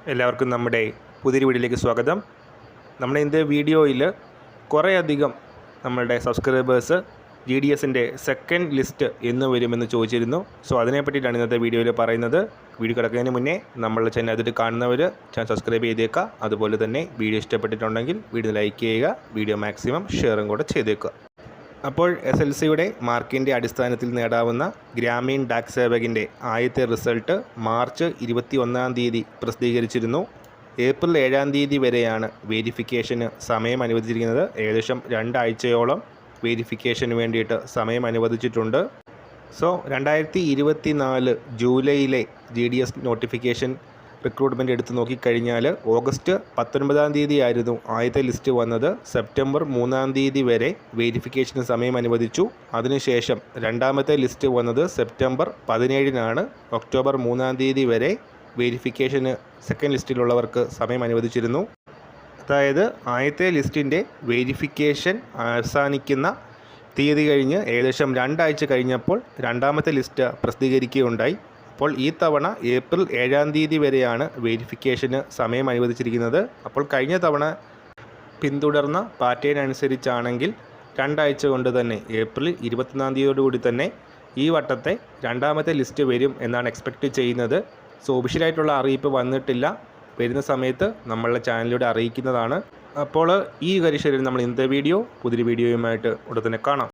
എല്ലാവർക്കും നമ്മുടെ പുതിയൊരു വീഡിയോയിലേക്ക് സ്വാഗതം. നമ്മുടെ ഇന്നത്തെ വീഡിയോയിൽ കുറേയധികം നമ്മളുടെ സബ്സ്ക്രൈബേഴ്സ് GDSൻ്റെ സെക്കൻഡ് ലിസ്റ്റ് എന്ന് വരുമെന്ന് ചോദിച്ചിരുന്നു. സോ അതിനെപ്പറ്റിയിട്ടാണ് ഇന്നത്തെ വീഡിയോയിൽ പറയുന്നത്. വീഡിയോ കിടക്കുന്നതിന് മുന്നേ നമ്മളുടെ ചാനൽ അതിട്ട് കാണുന്നവർ ചാനൽ സബ്സ്ക്രൈബ് ചെയ്തേക്കുക. അതുപോലെ തന്നെ വീഡിയോ ഇഷ്ടപ്പെട്ടിട്ടുണ്ടെങ്കിൽ വീഡിയോ ലൈക്ക് ചെയ്യുക, വീഡിയോ മാക്സിമം ഷെയറും കൂടെ ചെയ്തേക്കുക. അപ്പോൾ SLCയുടെ മാർക്കിൻ്റെ അടിസ്ഥാനത്തിൽ നേടാവുന്ന ഗ്രാമീൺ ഡാക് സേവകിൻ്റെ ആദ്യത്തെ റിസൾട്ട് മാർച്ച് 21 പ്രസിദ്ധീകരിച്ചിരുന്നു. ഏപ്രിൽ 7 വരെയാണ് വെരിഫിക്കേഷന് സമയം അനുവദിച്ചിരിക്കുന്നത്. ഏകദേശം 2 ആഴ്ചയോളം വെരിഫിക്കേഷന് വേണ്ടിയിട്ട് സമയം അനുവദിച്ചിട്ടുണ്ട്. സോ 2024 ജൂലൈയിലെ GDS നോട്ടിഫിക്കേഷൻ റിക്രൂട്ട്മെൻറ്റ് എടുത്ത് നോക്കിക്കഴിഞ്ഞാൽ ഓഗസ്റ്റ് 19 ആയിരുന്നു ആദ്യത്തെ ലിസ്റ്റ് വന്നത്. സെപ്റ്റംബർ 3 വരെ വെരിഫിക്കേഷന് സമയം അനുവദിച്ചു. അതിനുശേഷം രണ്ടാമത്തെ ലിസ്റ്റ് വന്നത് സെപ്റ്റംബർ 17 ഒക്ടോബർ 3 വരെ വെരിഫിക്കേഷന് സെക്കൻഡ് ലിസ്റ്റിലുള്ളവർക്ക് സമയം അനുവദിച്ചിരുന്നു. അതായത് ആദ്യത്തെ ലിസ്റ്റിൻ്റെ വെരിഫിക്കേഷൻ അവസാനിക്കുന്ന തീയതി കഴിഞ്ഞ് ഏകദേശം 2 ആഴ്ച കഴിഞ്ഞപ്പോൾ രണ്ടാമത്തെ ലിസ്റ്റ് പ്രസിദ്ധീകരിക്കുകയുണ്ടായി. അപ്പോൾ ഈ തവണ ഏപ്രിൽ 7 വരെയാണ് വെരിഫിക്കേഷന് സമയം അനുവദിച്ചിരിക്കുന്നത്. അപ്പോൾ കഴിഞ്ഞ തവണ പിന്തുടർന്ന പാറ്റേൺ അനുസരിച്ചാണെങ്കിൽ 2 ആഴ്ച കൊണ്ട് തന്നെ ഏപ്രിൽ 21 തന്നെ ഈ വട്ടത്തെ രണ്ടാമത്തെ ലിസ്റ്റ് വരും എന്നാണ് എക്സ്പെക്റ്റ് ചെയ്യുന്നത്. സോ ഒഫീഷ്യലായിട്ടുള്ള അറിയിപ്പ് വന്നിട്ടില്ല. വരുന്ന സമയത്ത് നമ്മളുടെ ചാനലിലൂടെ അറിയിക്കുന്നതാണ്. അപ്പോൾ ഈ കാര്യശരീരം നമ്മൾ ഇന്നത്തെ പുതിയൊരു വീഡിയോയുമായിട്ട് ഉടൻ തന്നെ കാണാം.